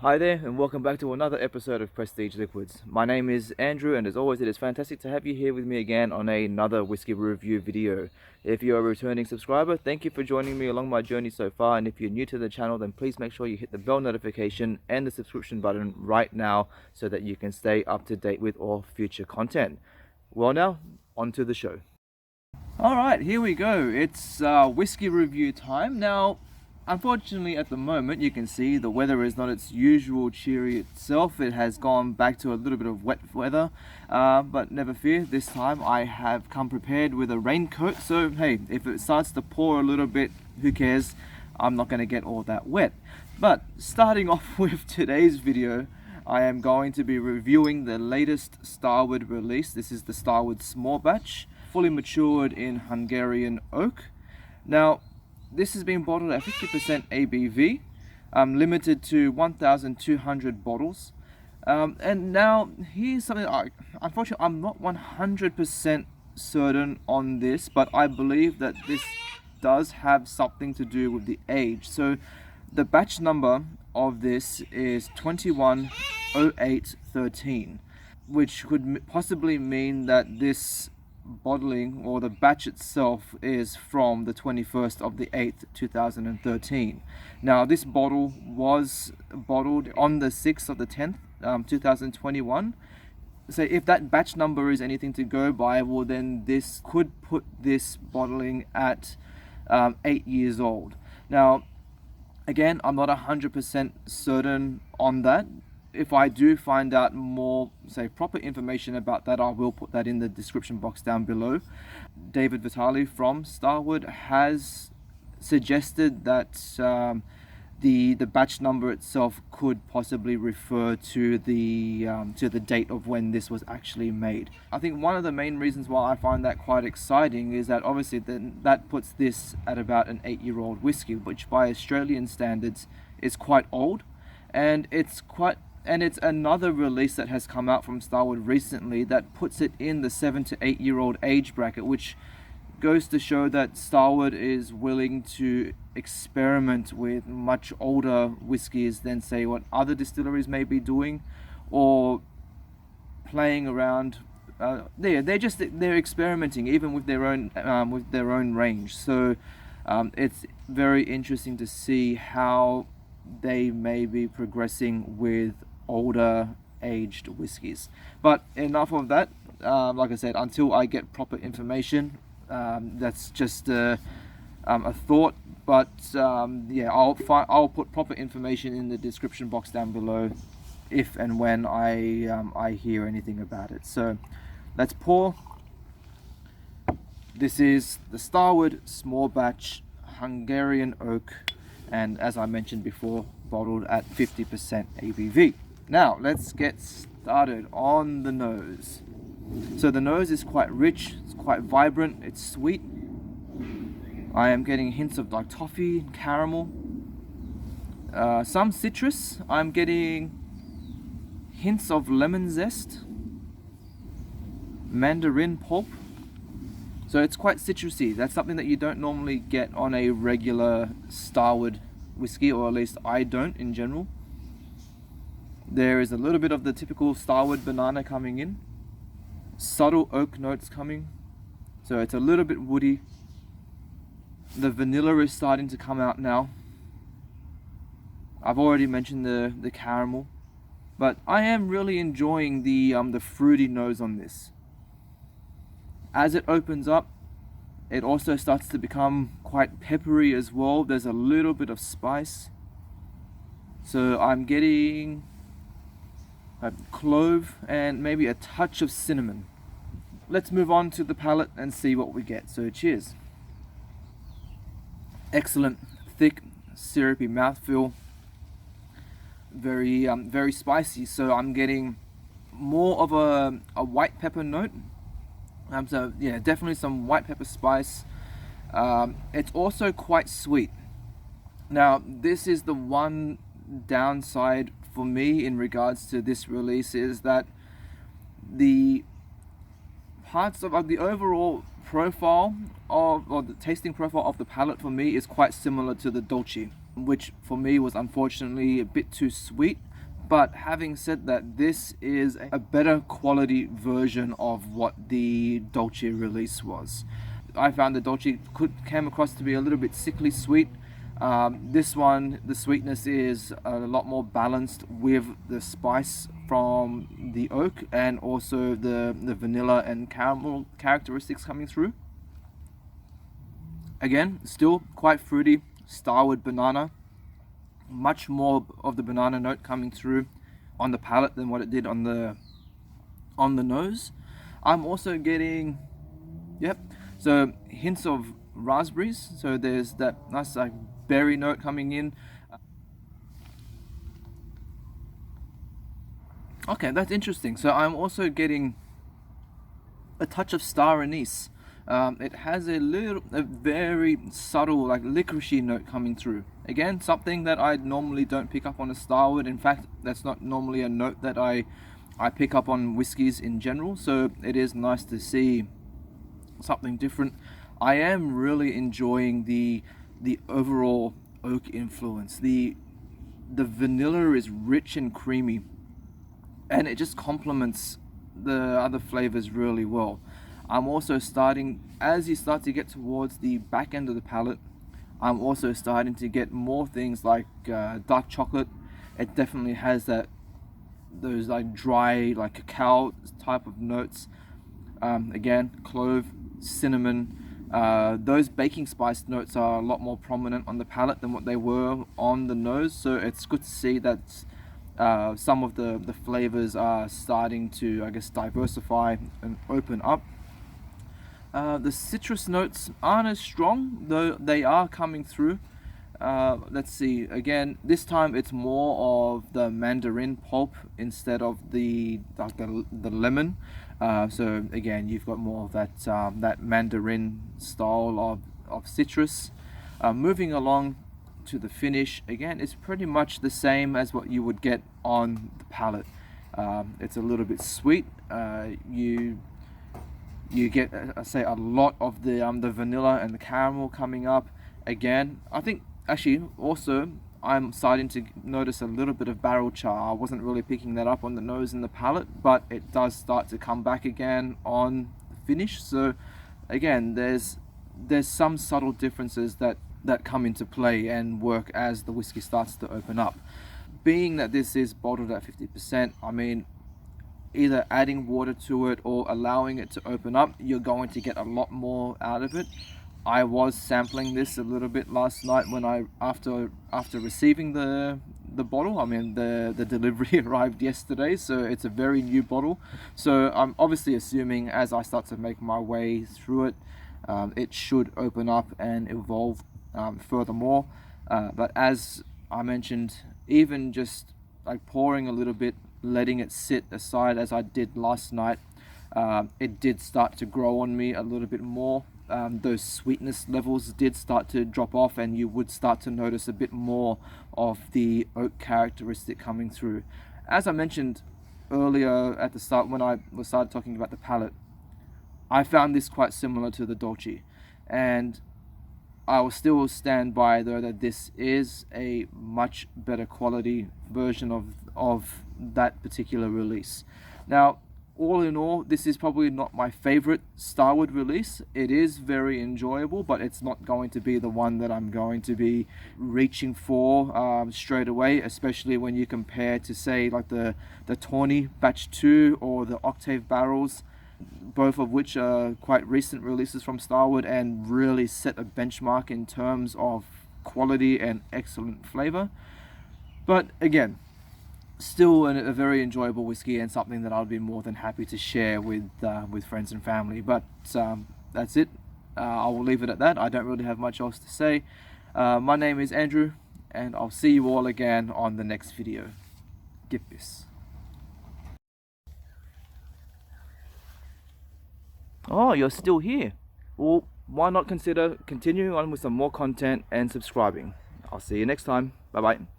Hi there, and welcome back to another episode of Prestige Liquids. My name is Andrew, and as always, it is fantastic to have you here with me again on another whiskey review video. If you're a returning subscriber, thank you for joining me along my journey so far, and if you're new to the channel, then please make sure you hit the bell notification and the subscription button right now so that you can stay up to date with all future content. Well now, on to the show. Alright, here we go. It's whiskey review time. Now, unfortunately, at the moment, you can see the weather is not its usual cheery itself. It has gone back to a little bit of wet weather, but never fear, this time I have come prepared with a raincoat. So hey, if it starts to pour a little bit, who cares? I'm not going to get all that wet. But starting off with today's video, I am going to be reviewing the latest Starward release. This is the Starward Small Batch, fully matured in Hungarian Oak. Now, this has been bottled at 50% ABV, limited to 1,200 bottles. And now, here's something, unfortunately, I'm not 100% certain on this, but I believe that this does have something to do with the age. So, the batch number of this is 210813, which could possibly mean that this bottling or the batch itself is from the 21st of the 8th 2013. Now this bottle was bottled on the 6th of the 10th 2021. So if that batch number is anything to go by, well then this could put this bottling at 8 years old. Now again, I'm not 100% certain on that. If I do find out more, say, proper information about that, I will put that in the description box down below. David Vitale from Starward has suggested that the batch number itself could possibly refer to the date of when this was actually made. I think one of the main reasons why I find that quite exciting is that obviously that puts this at about an 8-year-old whiskey, which by Australian standards is quite old, and it's another release that has come out from Starward recently that puts it in the 7 to 8 year old age bracket, which goes to show that Starward is willing to experiment with much older whiskies than, say, what other distilleries may be doing, or playing around. They're experimenting even with their own range. So it's very interesting to see how they may be progressing with older aged whiskies. But enough of that. Like I said, until I get proper information, that's just a thought. But yeah, I'll put proper information in the description box down below if and when I hear anything about it. So let's pour. This is the Starward Small Batch Hungarian Oak, and as I mentioned before, bottled at 50% ABV. Now let's get started on the nose. So the nose is quite rich, it's quite vibrant, it's sweet. I am getting hints of like toffee, caramel, some citrus. I'm getting hints of lemon zest, mandarin pulp. So it's quite citrusy. That's something that you don't normally get on a regular Starward whiskey, or at least I don't in general. There is a little bit of the typical Starward banana coming in, subtle oak notes coming, so it's a little bit woody. The vanilla is starting to come out now. I've already mentioned the caramel, but I am really enjoying the fruity nose on this. As it opens up, it also starts to become quite peppery as well. There's a little bit of spice. So I'm getting a clove and maybe a touch of cinnamon. Let's move on to the palate and see what we get. So cheers. Excellent, thick, syrupy mouthfeel. Very spicy. So I'm getting more of a white pepper note. So yeah, definitely some white pepper spice. It's also quite sweet. Now this is the one downside for me in regards to this release, is that the parts of the overall profile or the tasting profile of the palate for me is quite similar to the Dolce, which for me was unfortunately a bit too sweet. But having said that, this is a better quality version of what the Dolce release was. I found the Dolce came across to be a little bit sickly sweet. This one, the sweetness is a lot more balanced with the spice from the oak and also the vanilla and caramel characteristics coming through. Again, still quite fruity, Starward banana. Much more of the banana note coming through on the palate than what it did on the nose. I'm also getting, so hints of raspberries. So there's that nice like berry note coming in. Okay, that's interesting. So I'm also getting a touch of star anise. It has a very subtle, like licoricey note coming through. Again, something that I normally don't pick up on a Starward. In fact, that's not normally a note that I pick up on whiskies in general. So it is nice to see something different. I am really enjoying the overall oak influence. The vanilla is rich and creamy, and it just complements the other flavors really well. I'm also starting, as you start to get towards the back end of the palate, I'm also starting to get more things like dark chocolate. It definitely has those like dry, like cacao type of notes. Again, clove, cinnamon. Those baking spice notes are a lot more prominent on the palate than what they were on the nose. So it's good to see that some of the flavors are starting to, I guess, diversify and open up. The citrus notes aren't as strong, though they are coming through. Let's see, again, this time it's more of the mandarin pulp instead of the lemon. So again, you've got more of that mandarin style of citrus. Moving along to the finish, again, it's pretty much the same as what you would get on the palate. It's a little bit sweet. You get, say, a lot of the vanilla and the caramel coming up. Again, I think actually also I'm starting to notice a little bit of barrel char. I wasn't really picking that up on the nose and the palate, but it does start to come back again on the finish. So again, there's some subtle differences that come into play and work as the whiskey starts to open up. Being that this is bottled at 50%, I mean, either adding water to it or allowing it to open up, you're going to get a lot more out of it. I was sampling this a little bit last night when after receiving the bottle. I mean, the delivery arrived yesterday, so it's a very new bottle. So I'm obviously assuming as I start to make my way through it, it should open up and evolve furthermore. But as I mentioned, even just like pouring a little bit, letting it sit aside as I did last night, it did start to grow on me a little bit more. Those sweetness levels did start to drop off, and you would start to notice a bit more of the oak characteristic coming through. As I mentioned earlier at the start when I started talking about the palate, I found this quite similar to the Dolce, and I will still stand by though that this is a much better quality version of that particular release. Now, all in all, this is probably not my favorite Starward release. It is very enjoyable, but it's not going to be the one that I'm going to be reaching for straight away, especially when you compare to, say, like the Tawny Batch 2 or the Octave Barrels, both of which are quite recent releases from Starward and really set a benchmark in terms of quality and excellent flavor. But again, still a very enjoyable whiskey and something that I'll be more than happy to share with friends and family. But that's it. I will leave it at that. I don't really have much else to say. My name is Andrew, and I'll see you all again on the next video. Get this. Oh, you're still here. Well, why not consider continuing on with some more content and subscribing? I'll see you next time. Bye bye.